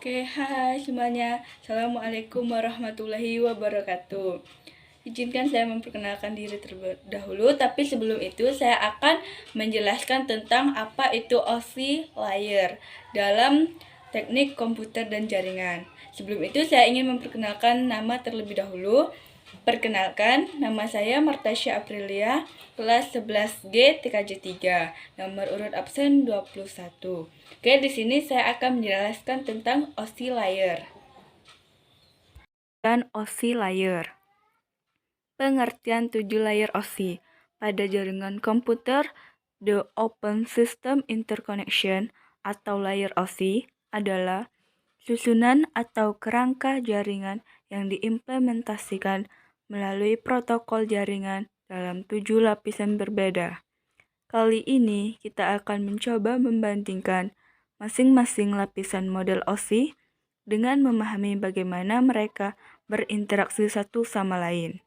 Oke, hai semuanya. Assalamualaikum warahmatullahi wabarakatuh. Izinkan saya memperkenalkan diri terlebih dahulu, tapi sebelum itu saya akan menjelaskan tentang apa itu OSI layer dalam teknik komputer dan jaringan. Sebelum itu saya ingin memperkenalkan nama terlebih dahulu. Perkenalkan, nama saya Martasya Aprilia, kelas 11G TKJ 3, nomor urut absen 21. Oke, di sini saya akan menjelaskan tentang OSI layer. Dan OSI layer. Pengertian 7 layer OSI. Pada jaringan komputer, the Open System Interconnection atau layer OSI adalah susunan atau kerangka jaringan yang diimplementasikan melalui protokol jaringan dalam 7 lapisan berbeda. Kali ini kita akan mencoba membandingkan masing-masing lapisan model OSI dengan memahami bagaimana mereka berinteraksi satu sama lain.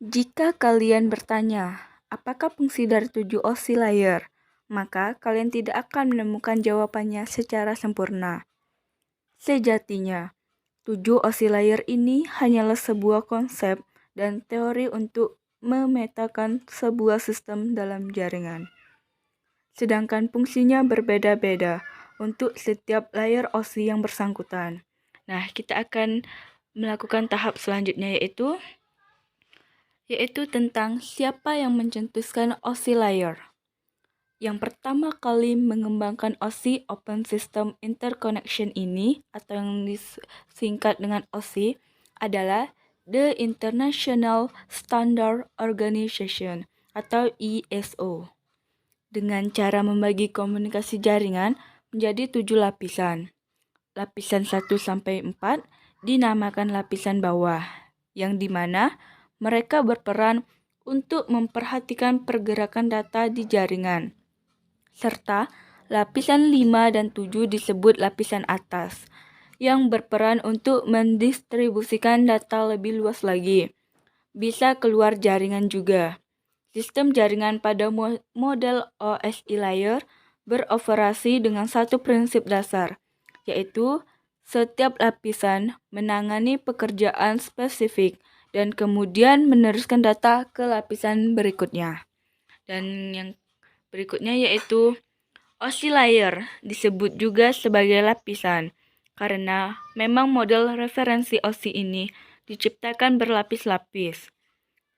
Jika kalian bertanya, apakah fungsi dari 7 OSI layer? Maka kalian tidak akan menemukan jawabannya secara sempurna. Sejatinya, 7 OSI layer ini hanyalah sebuah konsep dan teori untuk memetakan sebuah sistem dalam jaringan. Sedangkan fungsinya berbeda-beda untuk setiap layer OSI yang bersangkutan. Nah, kita akan melakukan tahap selanjutnya yaitu tentang siapa yang mencetuskan OSI layer. Yang pertama kali mengembangkan OSI Open System Interconnection ini, atau yang disingkat dengan OSI, adalah The International Standard Organization atau ISO. Dengan cara membagi komunikasi jaringan menjadi 7 lapisan. Lapisan 1-4 dinamakan lapisan bawah, yang dimana mereka berperan untuk memperhatikan pergerakan data di jaringan. Serta lapisan 5 dan 7 disebut lapisan atas, yang berperan untuk mendistribusikan data lebih luas lagi. Bisa keluar jaringan juga. Sistem jaringan pada model OSI layer beroperasi dengan satu prinsip dasar, yaitu setiap lapisan menangani pekerjaan spesifik dan kemudian meneruskan data ke lapisan berikutnya. Dan yang berikutnya yaitu OSI layer disebut juga sebagai lapisan karena memang model referensi OSI ini diciptakan berlapis-lapis.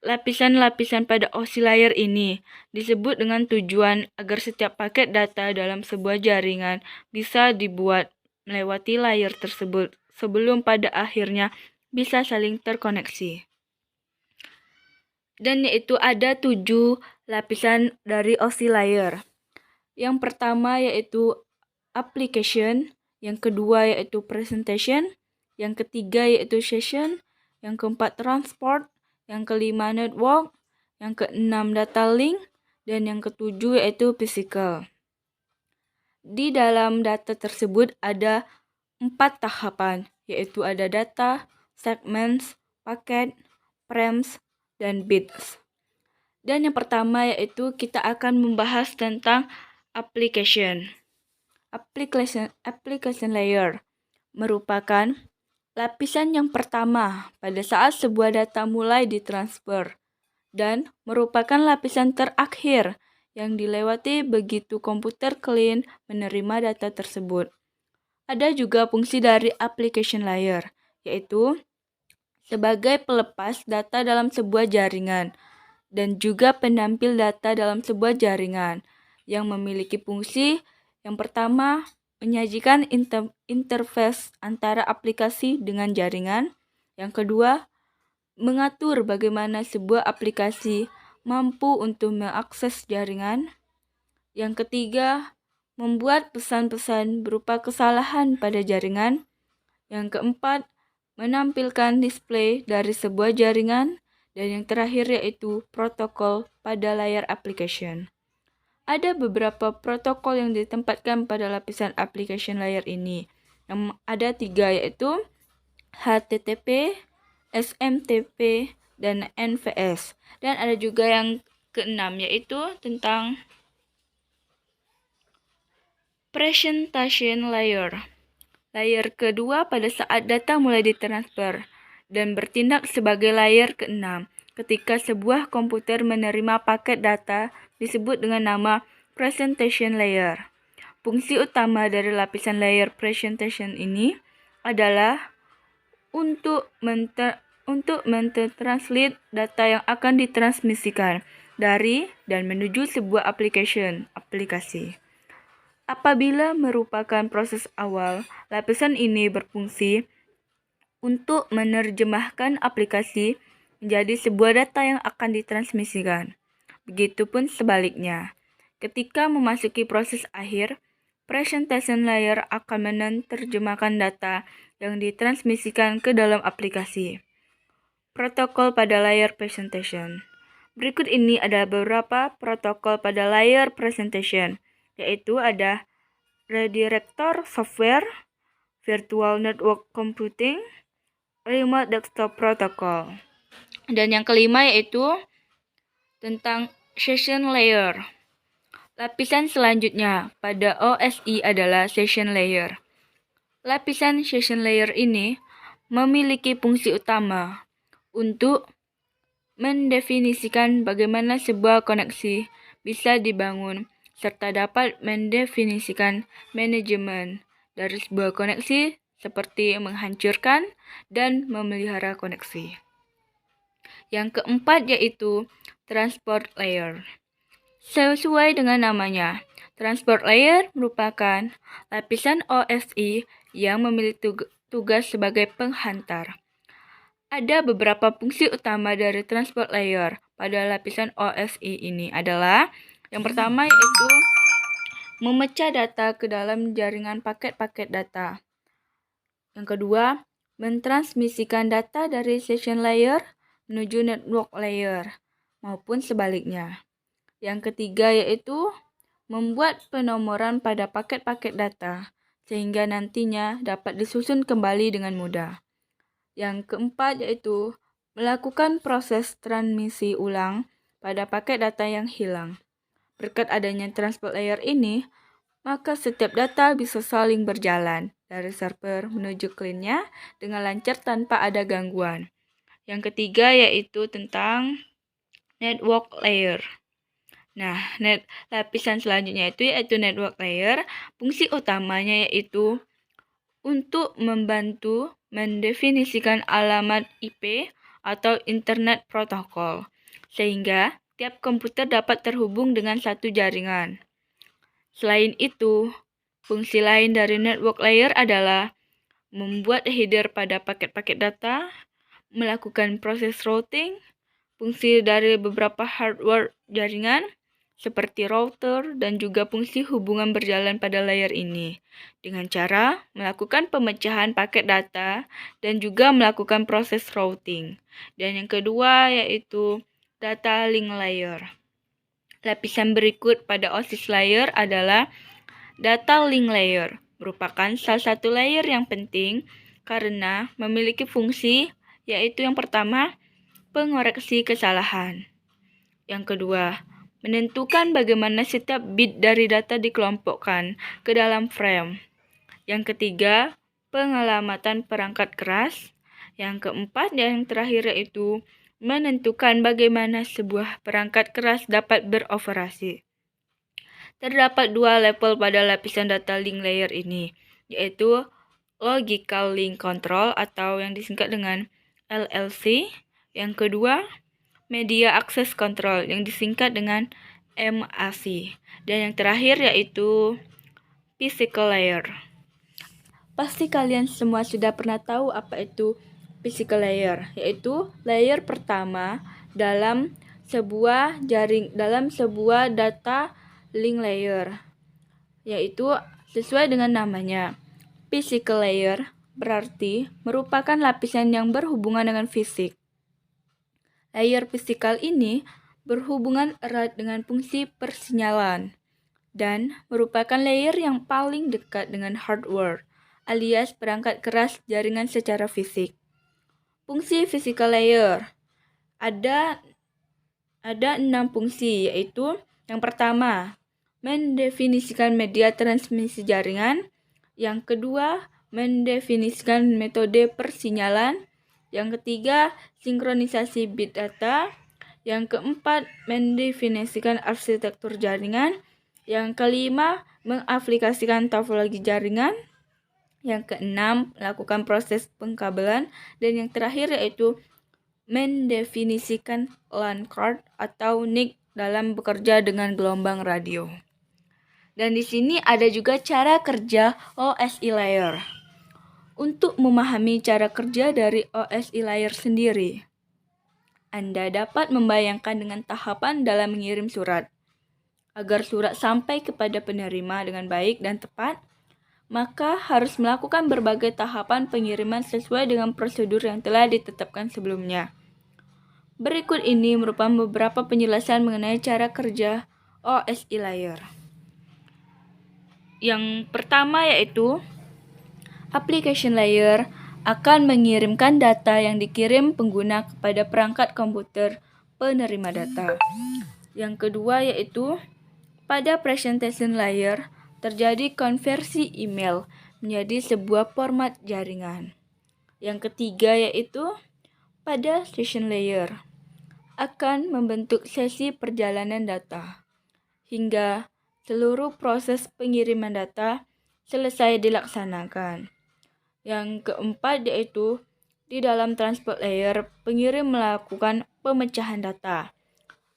Lapisan-lapisan pada OSI layer ini disebut dengan tujuan agar setiap paket data dalam sebuah jaringan bisa dibuat melewati layer tersebut sebelum pada akhirnya bisa saling terkoneksi. Dan yaitu ada 7 lapisan dari OSI layer. Yang pertama yaitu application, yang kedua yaitu presentation, yang ketiga yaitu session, yang keempat transport, yang kelima network, yang keenam data link, dan yang ketujuh yaitu physical. Di dalam data tersebut ada 4 tahapan, yaitu ada data, segments, paket, frames, dan bits. Dan yang pertama yaitu kita akan membahas tentang application. Application layer merupakan lapisan yang pertama pada saat sebuah data mulai ditransfer dan merupakan lapisan terakhir yang dilewati begitu komputer klien menerima data tersebut. Ada juga fungsi dari application layer, yaitu sebagai pelepas data dalam sebuah jaringan dan juga penampil data dalam sebuah jaringan yang memiliki fungsi yang pertama menyajikan interface antara aplikasi dengan jaringan. Yang kedua, mengatur bagaimana sebuah aplikasi mampu untuk mengakses jaringan. Yang ketiga, membuat pesan-pesan berupa kesalahan pada jaringan. Yang keempat, menampilkan display dari sebuah jaringan. Dan yang terakhir yaitu protokol pada layar application. Ada beberapa protokol yang ditempatkan pada lapisan application layer ini. Yang ada 3 yaitu HTTP, SMTP, dan NVS. Dan ada juga yang keenam yaitu tentang presentation layer. Layer kedua pada saat data mulai ditransfer dan bertindak sebagai layer keenam ketika sebuah komputer menerima paket data disebut dengan nama presentation layer. Fungsi utama dari lapisan layer presentation ini adalah untuk mentranslate data yang akan ditransmisikan dari dan menuju sebuah aplikasi. Apabila merupakan proses awal, lapisan ini berfungsi untuk menerjemahkan aplikasi menjadi sebuah data yang akan ditransmisikan. Begitupun sebaliknya. Ketika memasuki proses akhir, presentation layer akan menerjemahkan data yang ditransmisikan ke dalam aplikasi. Protokol pada layer presentation. Berikut ini ada beberapa protokol pada layer presentation, yaitu ada redirector software, virtual network computing, remote desktop protocol. Dan yang kelima yaitu tentang session layer. Lapisan selanjutnya pada OSI adalah session layer. Lapisan session layer ini memiliki fungsi utama untuk mendefinisikan bagaimana sebuah koneksi bisa dibangun serta dapat mendefinisikan manajemen dari sebuah koneksi seperti menghancurkan dan memelihara koneksi. Yang keempat yaitu transport layer. Sesuai dengan namanya, transport layer merupakan lapisan OSI yang memiliki tugas sebagai penghantar. Ada beberapa fungsi utama dari transport layer pada lapisan OSI ini adalah yang pertama yaitu memecah data ke dalam jaringan paket-paket data. Yang kedua, mentransmisikan data dari session layer menuju network layer maupun sebaliknya. Yang ketiga yaitu membuat penomoran pada paket-paket data sehingga nantinya dapat disusun kembali dengan mudah. Yang keempat yaitu melakukan proses transmisi ulang pada paket data yang hilang. Berkat adanya transport layer ini, maka setiap data bisa saling berjalan dari server menuju kliennya dengan lancar tanpa ada gangguan. Yang ketiga yaitu tentang network layer. Nah, lapisan selanjutnya yaitu network layer. Fungsi utamanya yaitu untuk membantu mendefinisikan alamat IP atau Internet Protocol, sehingga tiap komputer dapat terhubung dengan satu jaringan. Selain itu, fungsi lain dari network layer adalah membuat header pada paket-paket data, melakukan proses routing, fungsi dari beberapa hardware jaringan, seperti router dan juga fungsi hubungan berjalan pada layer ini dengan cara melakukan pemecahan paket data dan juga melakukan proses routing. Dan yang kedua yaitu data link layer. Lapisan berikut pada OSIS layer adalah data link layer, merupakan salah satu layer yang penting karena memiliki fungsi yaitu yang pertama, pengoreksi kesalahan. Yang kedua, menentukan bagaimana setiap bit dari data dikelompokkan ke dalam frame. Yang ketiga, pengelamatan perangkat keras. Yang keempat dan yang terakhir yaitu menentukan bagaimana sebuah perangkat keras dapat beroperasi. Terdapat dua level pada lapisan data link layer ini, yaitu Logical Link Control atau yang disingkat dengan LLC. Yang kedua, Media Access Control yang disingkat dengan MAC. Dan yang terakhir yaitu Physical Layer. Pasti kalian semua sudah pernah tahu apa itu Physical Layer, yaitu layer pertama dalam sebuah data link layer, yaitu sesuai dengan namanya. Physical Layer berarti merupakan lapisan yang berhubungan dengan fisik. Layer fisikal ini berhubungan erat dengan fungsi persinyalan dan merupakan layer yang paling dekat dengan hardware alias perangkat keras jaringan secara fisik. Fungsi physical layer ada 6 fungsi, yaitu yang pertama, mendefinisikan media transmisi jaringan. Yang kedua, mendefinisikan metode persinyalan. Yang ketiga, sinkronisasi bit data. Yang keempat, mendefinisikan arsitektur jaringan. Yang kelima, mengaplikasikan topologi jaringan. Yang keenam, melakukan proses pengkabelan. Dan yang terakhir yaitu mendefinisikan LAN card atau NIC dalam bekerja dengan gelombang radio. Dan di sini ada juga cara kerja OSI layer. Untuk memahami cara kerja dari OSI layer sendiri, Anda dapat membayangkan dengan tahapan dalam mengirim surat. Agar surat sampai kepada penerima dengan baik dan tepat, maka harus melakukan berbagai tahapan pengiriman sesuai dengan prosedur yang telah ditetapkan sebelumnya. Berikut ini merupakan beberapa penjelasan mengenai cara kerja OSI layer. Yang pertama yaitu application layer akan mengirimkan data yang dikirim pengguna kepada perangkat komputer penerima data. Yang kedua yaitu pada presentation layer terjadi konversi email menjadi sebuah format jaringan. Yang ketiga yaitu pada session layer akan membentuk sesi perjalanan data hingga seluruh proses pengiriman data selesai dilaksanakan. Yang keempat yaitu di dalam transport layer pengirim melakukan pemecahan data.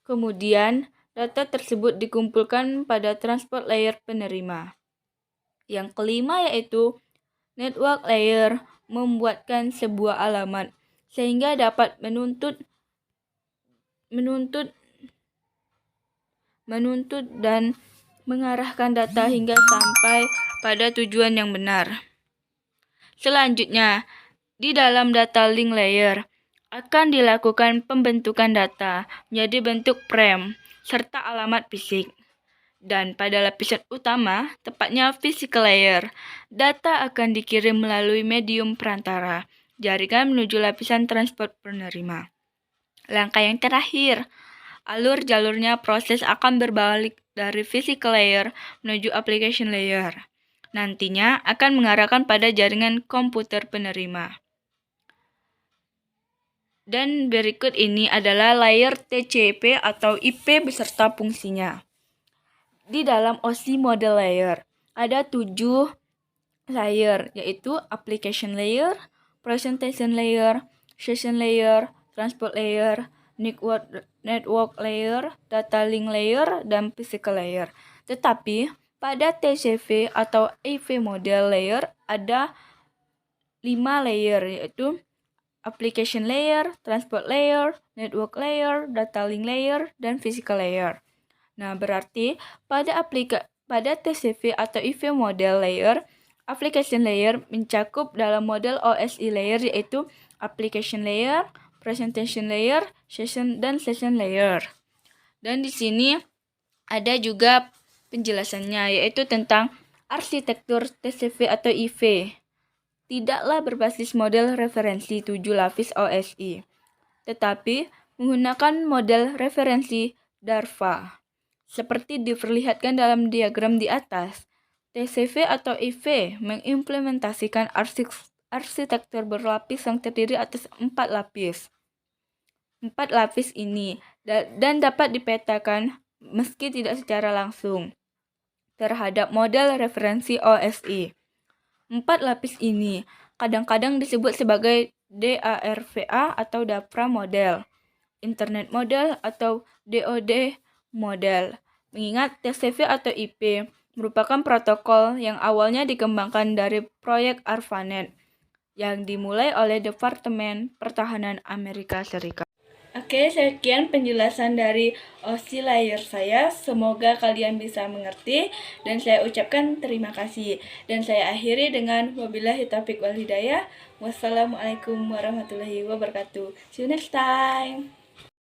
Kemudian data tersebut dikumpulkan pada transport layer penerima. Yang kelima yaitu network layer membuatkan sebuah alamat sehingga dapat menuntut dan mengarahkan data hingga sampai pada tujuan yang benar. Selanjutnya, di dalam data link layer akan dilakukan pembentukan data menjadi bentuk frame serta alamat fisik. Dan pada lapisan utama, tepatnya physical layer, data akan dikirim melalui medium perantara, jaringan menuju lapisan transport penerima. Langkah yang terakhir, alur-jalurnya proses akan berbalik dari physical layer menuju application layer. Nantinya akan mengarahkan pada jaringan komputer penerima. Dan berikut ini adalah layer TCP atau IP beserta fungsinya. Di dalam OSI model layer ada 7 layer, yaitu application layer, presentation layer, session layer, transport layer, network layer, data link layer, dan physical layer. Tetapi pada TCP atau IP model layer ada 5 layer, yaitu application layer, transport layer, network layer, data link layer, dan physical layer. Nah, berarti pada TCP atau IP model layer, application layer mencakup dalam model OSI layer yaitu application layer, presentation layer, dan session layer. Dan di sini ada juga penjelasannya yaitu tentang arsitektur TCP atau IP. Tidaklah berbasis model referensi 7 lapis OSI, tetapi menggunakan model referensi DARPA. Seperti diperlihatkan dalam diagram di atas, TCP atau IP mengimplementasikan arsitektur berlapis yang terdiri atas 4 lapis. 4 lapis ini dan dapat dipetakan meski tidak secara langsung terhadap model referensi OSI. 4 lapis ini kadang-kadang disebut sebagai DARPA atau DARPA model, Internet model atau DOD model. Mengingat TCP atau IP merupakan protokol yang awalnya dikembangkan dari proyek ARPANET yang dimulai oleh Departemen Pertahanan Amerika Serikat. Oke, sekian penjelasan dari OSI layer saya. Semoga kalian bisa mengerti dan saya ucapkan terima kasih. Dan saya akhiri dengan wabillahi taufiq wal hidayah. Wassalamualaikum warahmatullahi wabarakatuh. See you next time.